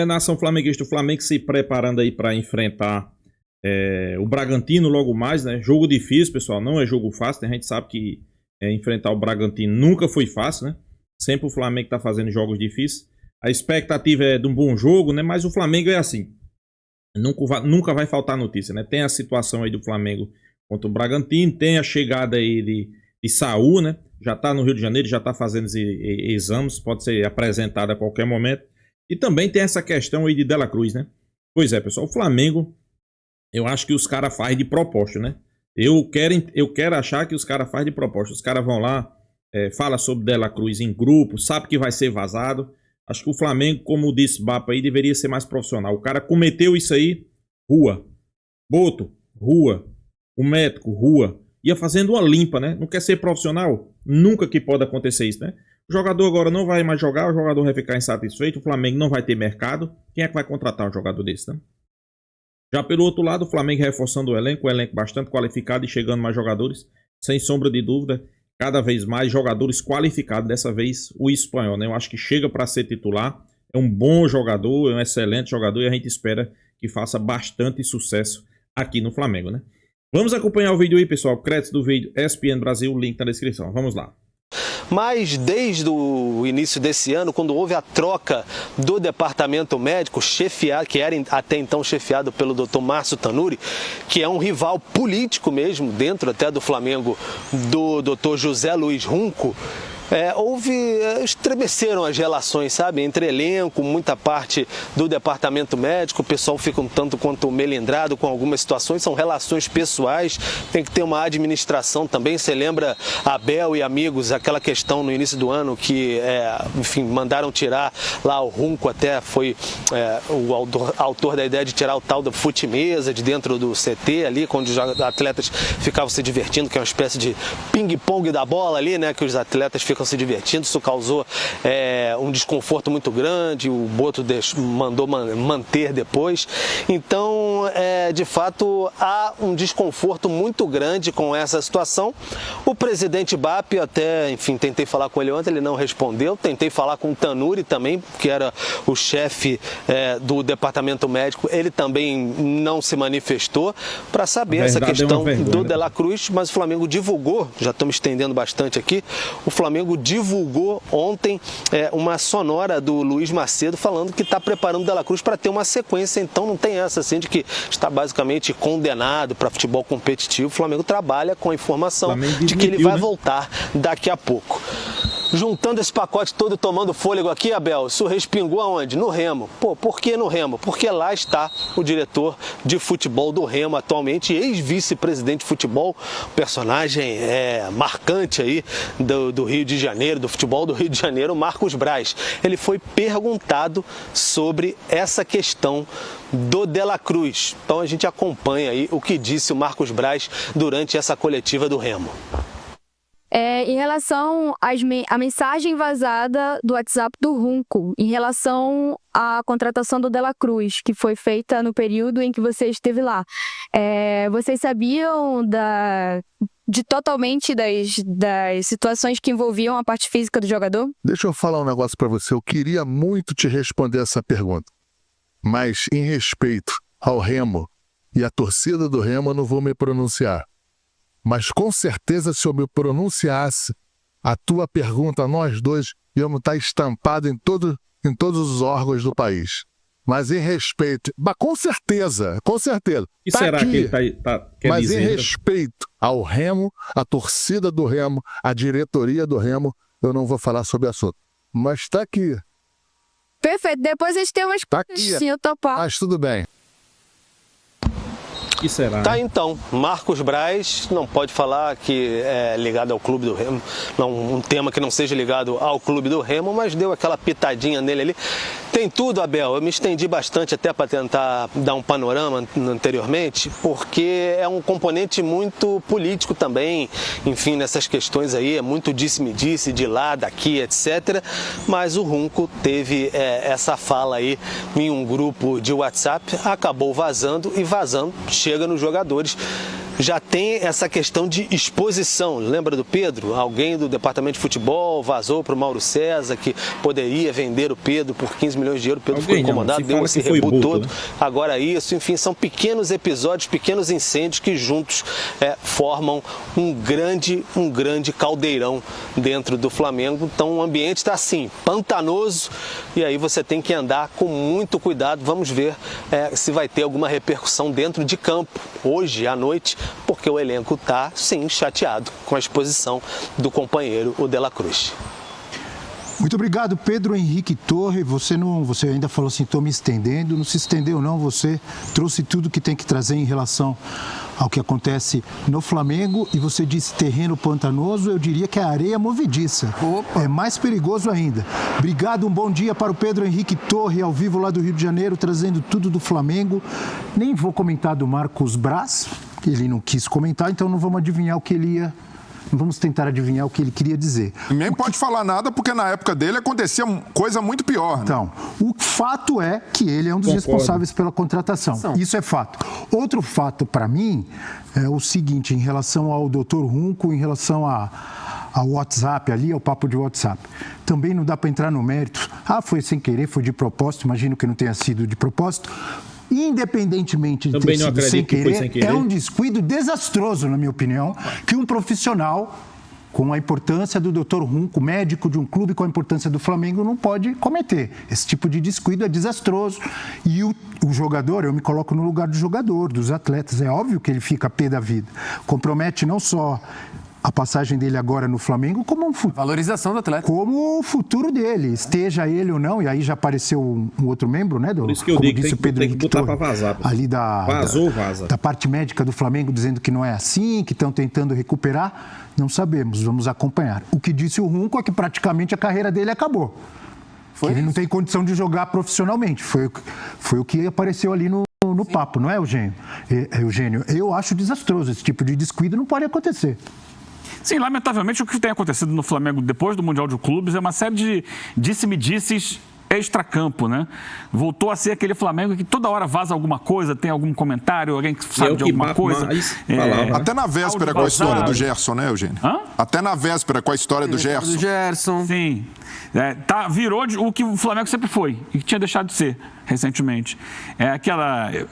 Nação flamenguista, o Flamengo se preparando aí para enfrentar o Bragantino logo mais, né? Jogo difícil, pessoal, não é jogo fácil, né? A gente sabe que enfrentar o Bragantino nunca foi fácil, né? Sempre o Flamengo tá fazendo jogos difíceis. A expectativa é de um bom jogo, né? Mas o Flamengo é assim, nunca vai faltar notícia, né? Tem a situação aí do Flamengo contra o Bragantino, tem a chegada aí de Saúl, né? Já tá no Rio de Janeiro, já tá fazendo exames, pode ser apresentado a qualquer momento. E também tem essa questão aí de Dela Cruz, né? Pois é, pessoal, o Flamengo, eu acho que os caras fazem de propósito, né? Eu quero achar que os caras fazem de propósito. Os caras vão lá, fala sobre Dela Cruz em grupo, sabe que vai ser vazado. Acho que o Flamengo, como disse Bapa aí, deveria ser mais profissional. O cara cometeu isso aí, rua. Boto, rua. O médico, rua. Ia fazendo uma limpa, né? Não quer ser profissional? Nunca que pode acontecer isso, né? O jogador agora não vai mais jogar, o jogador vai ficar insatisfeito, o Flamengo não vai ter mercado. Quem é que vai contratar um jogador desse, né? Já pelo outro lado, o Flamengo reforçando o elenco bastante qualificado e chegando mais jogadores, sem sombra de dúvida, cada vez mais jogadores qualificados, dessa vez o espanhol, né? Eu acho que chega para ser titular, é um bom jogador, é um excelente jogador e a gente espera que faça bastante sucesso aqui no Flamengo, né? Vamos acompanhar o vídeo aí, pessoal, créditos do vídeo ESPN Brasil, link na descrição, vamos lá. Mas desde o início desse ano, quando houve a troca do departamento médico, que era até então chefiado pelo Dr. Márcio Tanuri, que é um rival político mesmo, dentro até do Flamengo, do Dr. José Luiz Runco, estremeceram as relações, sabe, entre elenco, muita parte do departamento médico, o pessoal fica um tanto quanto melindrado com algumas situações, são relações pessoais, tem que ter uma administração também. Você lembra Abel e amigos, aquela questão no início do ano que, enfim, mandaram tirar lá o Runco, até foi o autor da ideia de tirar o tal da fute-mesa de dentro do CT ali, quando os atletas ficavam se divertindo, que é uma espécie de ping-pong da bola ali, né, que os atletas ficam se divertindo. Isso causou um desconforto muito grande, o Boto mandou manter depois. Então, de fato, há um desconforto muito grande com essa situação. O presidente BAP, até, enfim, tentei falar com ele ontem, ele não respondeu. Tentei falar com o Tanuri também, que era o chefe do departamento médico, ele também não se manifestou para saber essa questão do Dela Cruz, mas o Flamengo divulgou, já estamos estendendo bastante aqui, o Flamengo divulgou ontem uma sonora do Luiz Macedo falando que está preparando o Dela Cruz para ter uma sequência. Então não tem essa assim de que está basicamente condenado para futebol competitivo. O Flamengo trabalha com a informação de que ele vai voltar daqui a pouco. Juntando esse pacote todo, tomando fôlego aqui, Abel, isso respingou aonde? No Remo. Pô, por que no Remo? Porque lá está o diretor de futebol do Remo atualmente, ex-vice-presidente de futebol, personagem marcante aí do Rio de Janeiro, do futebol do Rio de Janeiro, Marcos Braz. Ele foi perguntado sobre essa questão do Dela Cruz. Então a gente acompanha aí o que disse o Marcos Braz durante essa coletiva do Remo. Em relação à mensagem vazada do WhatsApp do Runco, em relação à contratação do Dela Cruz, que foi feita no período em que você esteve lá, vocês sabiam totalmente das situações que envolviam a parte física do jogador? Deixa eu falar um negócio para você. Eu queria muito te responder essa pergunta, mas em respeito ao Remo e à torcida do Remo, eu não vou me pronunciar. Mas com certeza, se eu me pronunciasse, a tua pergunta, a nós dois, íamos estar estampado em todos os órgãos do país. Mas em respeito... Mas com certeza. E será que ele quer mas dizer? Em respeito ao Remo, à torcida do Remo, à diretoria do Remo, eu não vou falar sobre o assunto. Mas está aqui. Perfeito. Depois a gente tem umas coisas sim, eu topar. Mas tudo bem. Que será? Tá, então, Marcos Braz não pode falar que é ligado ao clube do Remo, um tema que não seja ligado ao clube do Remo, mas deu aquela pitadinha nele ali. Tem tudo, Abel, eu me estendi bastante até para tentar dar um panorama anteriormente, porque é um componente muito político também, enfim, nessas questões aí, é muito disse-me-disse, de lá, daqui, etc. Mas o Runco teve essa fala aí em um grupo de WhatsApp, acabou vazando chega nos jogadores. já tem essa questão de exposição. Lembra do Pedro? Alguém do departamento de futebol vazou para o Mauro César que poderia vender o Pedro por 15 milhões de euros. O Pedro ficou incomodado, deu esse rebu todo. Né? Agora isso, enfim, são pequenos episódios, pequenos incêndios que juntos formam um grande caldeirão dentro do Flamengo. Então o ambiente está assim, pantanoso, e aí você tem que andar com muito cuidado. Vamos ver se vai ter alguma repercussão dentro de campo hoje à noite, porque o elenco está, sim, chateado com a exposição do companheiro, o De La Cruz. Muito obrigado, Pedro Henrique Torre. Você ainda falou assim, estou me estendendo. Não se estendeu, não. Você trouxe tudo que tem que trazer em relação ao que acontece no Flamengo. E você disse terreno pantanoso, eu diria que é areia movediça. Opa. É mais perigoso ainda. Obrigado, um bom dia para o Pedro Henrique Torre, ao vivo lá do Rio de Janeiro, trazendo tudo do Flamengo. Nem vou comentar do Marcos Braz, ele não quis comentar, então não vamos adivinhar o que ele ia... Vamos tentar adivinhar o que ele queria dizer. Nem pode falar nada, porque na época dele acontecia coisa muito pior. Né? Então, o fato é que ele é um dos responsáveis pela contratação. Isso é fato. Outro fato, para mim, é o seguinte, em relação ao Dr. Runco, em relação ao WhatsApp ali, ao papo de WhatsApp. Também não dá para entrar no mérito. Foi sem querer, foi de propósito, imagino que não tenha sido de propósito. Independentemente de ter sido sem querer, é um descuido desastroso, na minha opinião, que um profissional com a importância do Dr. Runco, médico de um clube com a importância do Flamengo, não pode cometer. Esse tipo de descuido é desastroso. E o jogador, eu me coloco no lugar do jogador, dos atletas, é óbvio que ele fica pé da vida. Compromete não só a passagem dele agora no Flamengo, como valorização do atleta. Como o futuro dele, esteja ele ou não, e aí já apareceu um outro membro, né? Por isso que eu digo que tem que botar para vazar. Ali vaza. Da parte médica do Flamengo, dizendo que não é assim, que estão tentando recuperar, não sabemos, vamos acompanhar. O que disse o Runco é que praticamente a carreira dele acabou. Ele não tem condição de jogar profissionalmente, foi o que apareceu ali no papo, não é, Eugênio? Eugênio, eu acho desastroso, esse tipo de descuido não pode acontecer. Sim, lamentavelmente o que tem acontecido no Flamengo depois do Mundial de Clubes é uma série de disse-me-disses extracampo, né? Voltou a ser aquele Flamengo que toda hora vaza alguma coisa, tem algum comentário, alguém que sabe de alguma coisa. Até na véspera com a história do Gerson, né, Eugênio? Até na véspera com a história do Gerson. Sim. Virou o que o Flamengo sempre foi e que tinha deixado de ser recentemente.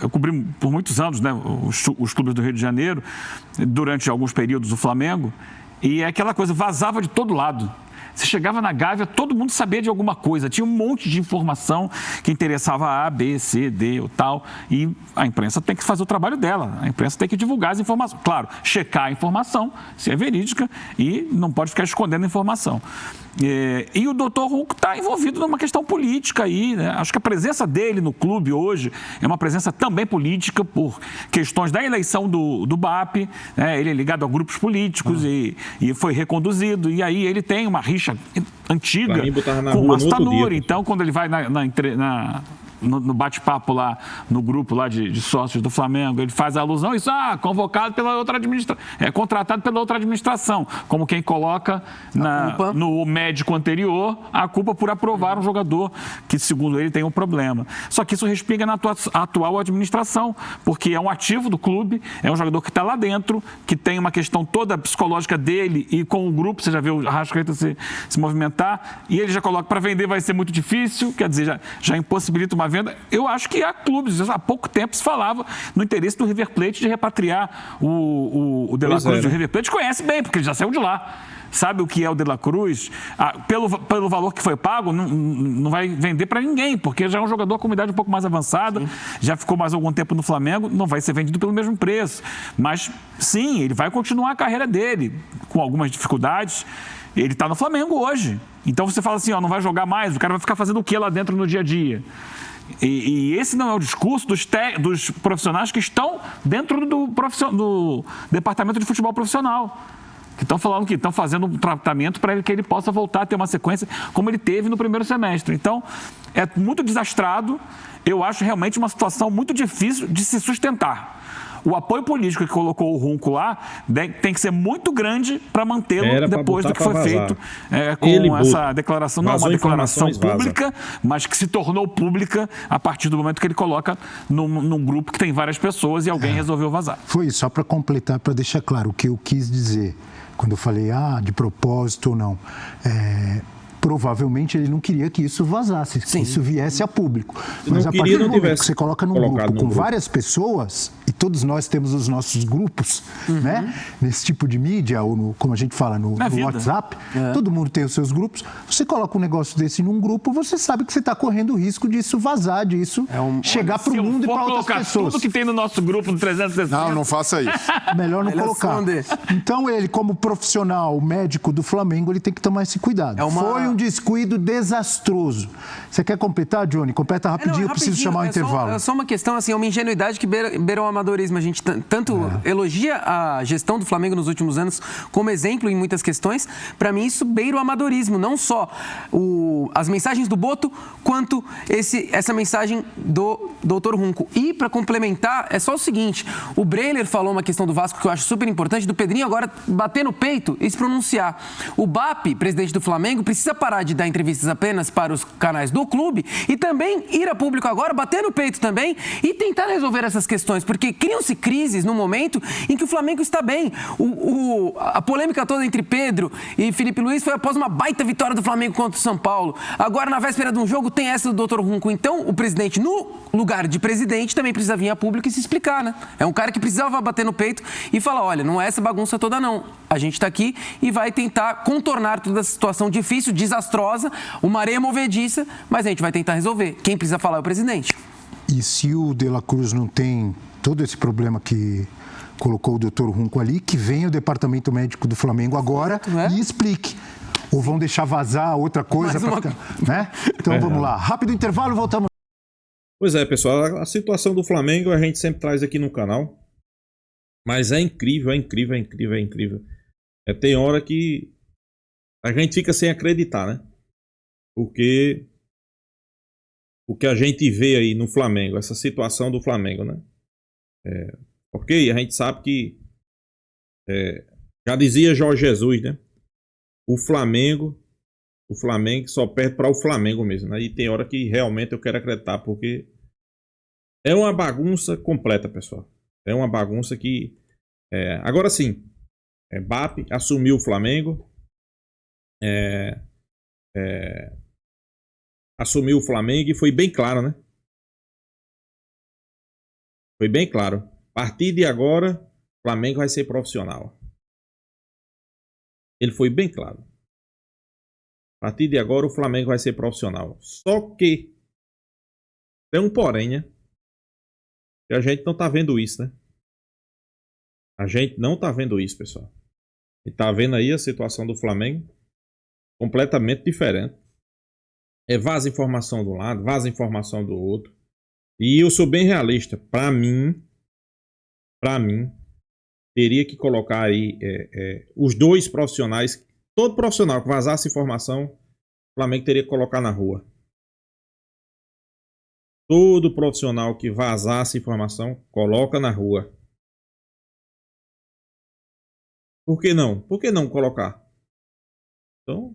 Eu cobri por muitos anos, né, os clubes do Rio de Janeiro, durante alguns períodos do Flamengo, e aquela coisa vazava de todo lado. Você chegava na Gávea, todo mundo sabia de alguma coisa. Tinha um monte de informação que interessava A, B, C, D ou tal. E a imprensa tem que fazer o trabalho dela. A imprensa tem que divulgar as informações. Claro, checar a informação, se é verídica, e não pode ficar escondendo a informação. E o Dr. Runco está envolvido numa questão política aí, né? Acho que a presença dele no clube hoje é uma presença também política por questões da eleição do BAP, né? Ele é ligado a grupos políticos e foi reconduzido, e aí ele tem uma rixa antiga com o Márcio Tanuri. Então, quando ele vai no bate-papo lá, no grupo lá de sócios do Flamengo, ele faz a alusão a isso, convocado pela outra administração, contratado pela outra administração, como quem coloca no médico anterior a culpa por aprovar um jogador que, segundo ele, tem um problema. Só que isso respinga na atual administração, porque é um ativo do clube, é um jogador que está lá dentro, que tem uma questão toda psicológica dele e com o grupo, você já viu o Arrascaeta se movimentar, e ele já coloca para vender vai ser muito difícil, quer dizer, já impossibilita uma venda. Eu acho que há clubes, há pouco tempo se falava no interesse do River Plate de repatriar o De La Cruz do River Plate. Conhece bem, porque ele já saiu de lá. Sabe o que é o De La Cruz? Pelo valor que foi pago, não vai vender para ninguém, porque já é um jogador com uma idade um pouco mais avançada, já ficou mais algum tempo no Flamengo, não vai ser vendido pelo mesmo preço. Mas, sim, ele vai continuar a carreira dele, com algumas dificuldades. Ele está no Flamengo hoje. Então você fala assim, não vai jogar mais, o cara vai ficar fazendo o que lá dentro no dia a dia? E esse não é o discurso dos profissionais que estão dentro do departamento de futebol profissional. Que estão falando que estão fazendo um tratamento para que ele possa voltar a ter uma sequência como ele teve no primeiro semestre. Então, é muito desastrado. Eu acho realmente uma situação muito difícil de se sustentar. o apoio político que colocou o Runco lá tem que ser muito grande para mantê-lo depois do que foi feito com essa declaração. Não é uma declaração pública, mas que se tornou pública a partir do momento que ele coloca num grupo que tem várias pessoas e alguém resolveu vazar. Foi isso, só para completar, para deixar claro o que eu quis dizer. Quando eu falei, de propósito ou não, provavelmente ele não queria que isso vazasse, que isso viesse a público. Mas a partir do momento que você coloca num grupo com várias pessoas, e todos nós temos os nossos grupos, né? Nesse tipo de mídia, ou como a gente fala no WhatsApp, todo mundo tem os seus grupos. Você coloca um negócio desse num grupo, você sabe que você está correndo o risco disso vazar, disso chegar para o mundo e para outras pessoas. Tudo que tem no nosso grupo do 360. Não faça isso. Melhor não colocar. Então ele, como profissional médico do Flamengo, ele tem que tomar esse cuidado. Foi um descuido desastroso. Você quer completar, Johnny? Completa rapidinho, eu preciso chamar o intervalo. É só uma questão, assim, uma ingenuidade que beira o amadorismo. A gente tanto elogia a gestão do Flamengo nos últimos anos como exemplo em muitas questões. Para mim, isso beira o amadorismo. Não só as mensagens do Boto, quanto essa mensagem do Dr. Runco. E, para complementar, é só o seguinte. O Breiler falou uma questão do Vasco que eu acho super importante, do Pedrinho agora bater no peito e se pronunciar. O BAP, presidente do Flamengo, precisa parar de dar entrevistas apenas para os canais do clube e também ir a público agora, bater no peito também e tentar resolver essas questões, porque criam-se crises no momento em que o Flamengo está bem. A polêmica toda entre Pedro e Felipe Luiz foi após uma baita vitória do Flamengo contra o São Paulo. Agora, na véspera de um jogo, tem essa do Dr. Runco. Então, o presidente, no lugar de presidente, também precisa vir a público e se explicar, né? É um cara que precisava bater no peito e falar, olha, não é essa bagunça toda não. A gente está aqui e vai tentar contornar toda essa situação difícil, desastrosa, uma areia movediça, mas a gente vai tentar resolver. Quem precisa falar é o presidente. E se o De La Cruz não tem todo esse problema que colocou o Dr. Runco ali, que venha o departamento médico do Flamengo agora e explique. Ou vão deixar vazar outra coisa para ficar, né? Então vamos lá. Rápido intervalo, voltamos. Pois é, pessoal, a situação do Flamengo a gente sempre traz aqui no canal. Mas é incrível, é incrível, é incrível, é incrível. Tem hora que a gente fica sem acreditar, né? Porque o que a gente vê aí no Flamengo, essa situação do Flamengo, né? Ok, a gente sabe que já dizia Jorge Jesus, né? O Flamengo só perde para o Flamengo mesmo, né? E tem hora que realmente eu quero acreditar, porque é uma bagunça completa, pessoal. É uma bagunça que... agora sim, BAP assumiu o Flamengo, assumiu o Flamengo e foi bem claro, né? Foi bem claro. A partir de agora, o Flamengo vai ser profissional. Ele foi bem claro. A partir de agora, o Flamengo vai ser profissional. Só que tem um porém, né? Que a gente não tá vendo isso, né? A gente não tá vendo isso, pessoal. E tá vendo aí a situação do Flamengo completamente diferente. Vaza informação de um lado, vaza informação do outro. E eu sou bem realista. Pra mim, teria que colocar aí os dois profissionais. Todo profissional que vazasse informação, o Flamengo teria que colocar na rua. Todo profissional que vazasse informação, coloca na rua. Por que não? Por que não colocar? Então,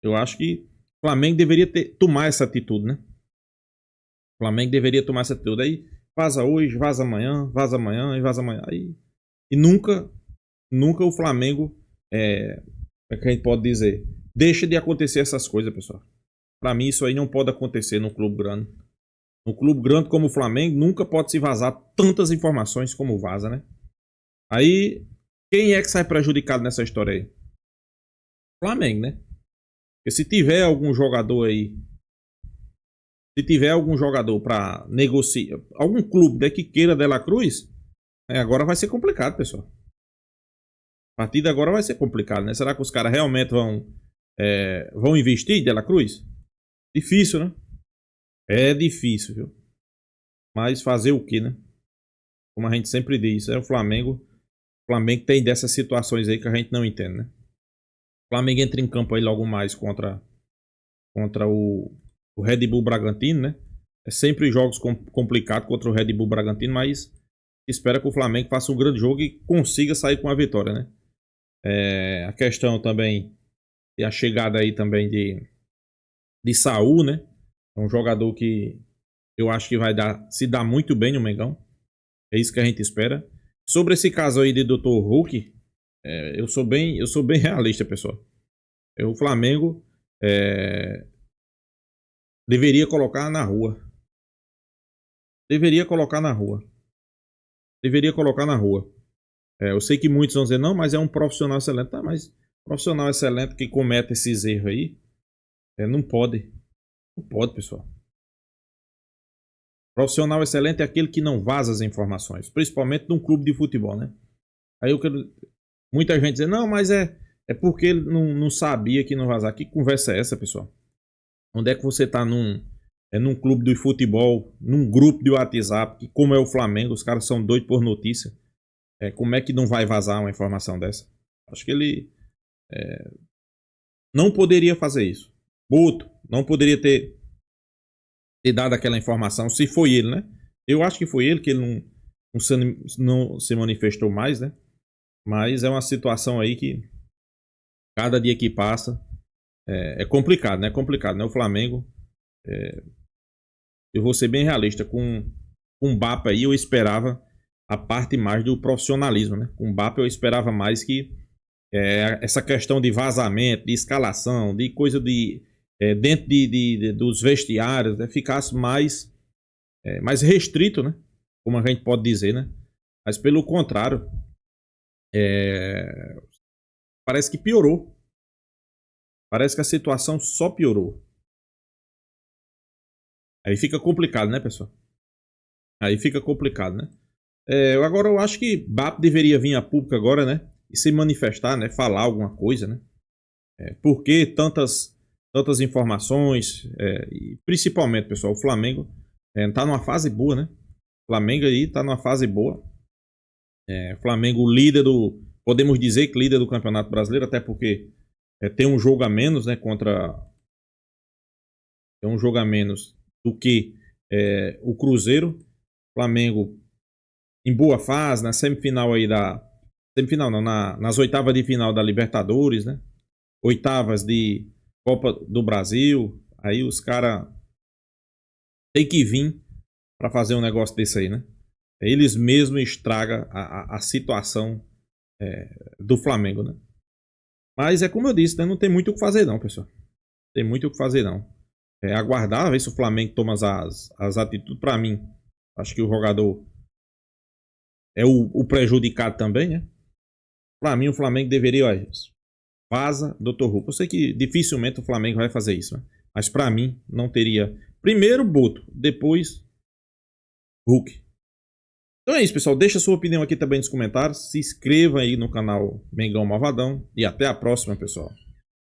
eu acho que o Flamengo deveria tomar essa atitude, né? O Flamengo deveria tomar essa atitude. Aí vaza hoje, vaza amanhã e vaza amanhã. E nunca o Flamengo, é que a gente pode dizer, deixa de acontecer essas coisas, pessoal. Pra mim, isso aí não pode acontecer num clube grande. Num clube grande como o Flamengo, nunca pode se vazar tantas informações como vaza, né? Aí, quem é que sai prejudicado nessa história aí? Flamengo, né? Porque se tiver algum jogador aí, se tiver algum jogador para negociar, algum clube que queira De La Cruz, agora vai ser complicado, pessoal. A partir de agora vai ser complicado, né? Será que os caras realmente vão investir em De La Cruz? Difícil, né? É difícil, viu? Mas fazer o quê, né? Como a gente sempre diz, o Flamengo. O Flamengo tem dessas situações aí que a gente não entende, né? O Flamengo entra em campo aí logo mais contra o Red Bull Bragantino, né? É sempre jogos complicados contra o Red Bull Bragantino, mas espera que o Flamengo faça um grande jogo e consiga sair com a vitória, né? A questão também e a chegada aí também de Saul, né? É um jogador que eu acho que vai se dar muito bem no Mengão. É isso que a gente espera. Sobre esse caso aí de Dr. Hulk, eu sou bem realista, pessoal. O Flamengo deveria colocar na rua. Deveria colocar na rua. Eu sei que muitos vão dizer, não, mas é um profissional excelente. Tá, mas profissional excelente que comete esses erros aí, não pode. Não pode, pessoal. Profissional excelente é aquele que não vaza as informações, principalmente num clube de futebol, né? Aí muita gente diz, não, mas é porque ele não sabia que não vazar. Que conversa é essa, pessoal? Onde é que você tá num clube de futebol, num grupo de WhatsApp, que como é o Flamengo, os caras são doidos por notícia. Como é que não vai vazar uma informação dessa? Acho que ele não poderia fazer isso. Boto não poderia ter dado aquela informação, se foi ele, né? Eu acho que foi ele, que ele não se manifestou mais, né? Mas é uma situação aí que cada dia que passa é complicado, né? É complicado, né? O Flamengo, eu vou ser bem realista, com o Mbappé aí eu esperava a parte mais do profissionalismo, né? Com o Mbappé eu esperava mais que essa questão de vazamento, de escalação, de coisa dentro dos vestiários, né, ficasse mais restrito, né? Como a gente pode dizer, né? Mas pelo contrário, parece que piorou. Parece que a situação só piorou. Aí fica complicado, né, pessoal? Aí fica complicado, né? Agora eu acho que BAP deveria vir a público agora, né? E se manifestar, né? Falar alguma coisa, né? Por que tantas informações? E principalmente, pessoal, o Flamengo tá numa fase boa, né? O Flamengo aí tá numa fase boa. Flamengo líder podemos dizer que líder do Campeonato Brasileiro, até porque tem um jogo a menos, né? Tem um jogo a menos do que o Cruzeiro. Flamengo em boa fase, na semifinal aí semifinal não, nas oitavas de final da Libertadores, né? Oitavas de Copa do Brasil. Aí os caras tem que vir para fazer um negócio desse aí, né? Eles mesmos estragam a situação do Flamengo, né? Mas é como eu disse, né? Não tem muito o que fazer não, pessoal. Tem muito o que fazer não. Aguardar, ver se o Flamengo toma as atitudes. Para mim, acho que o jogador é o prejudicado também, né? Para mim, o Flamengo deveria... vaza, Dr. Hulk. Eu sei que dificilmente o Flamengo vai fazer isso, né? Mas para mim, não teria... Primeiro, Boto. Depois, Hulk. Então é isso, pessoal. Deixa a sua opinião aqui também nos comentários. Se inscreva aí no canal Mengão Malvadão. E até a próxima, pessoal.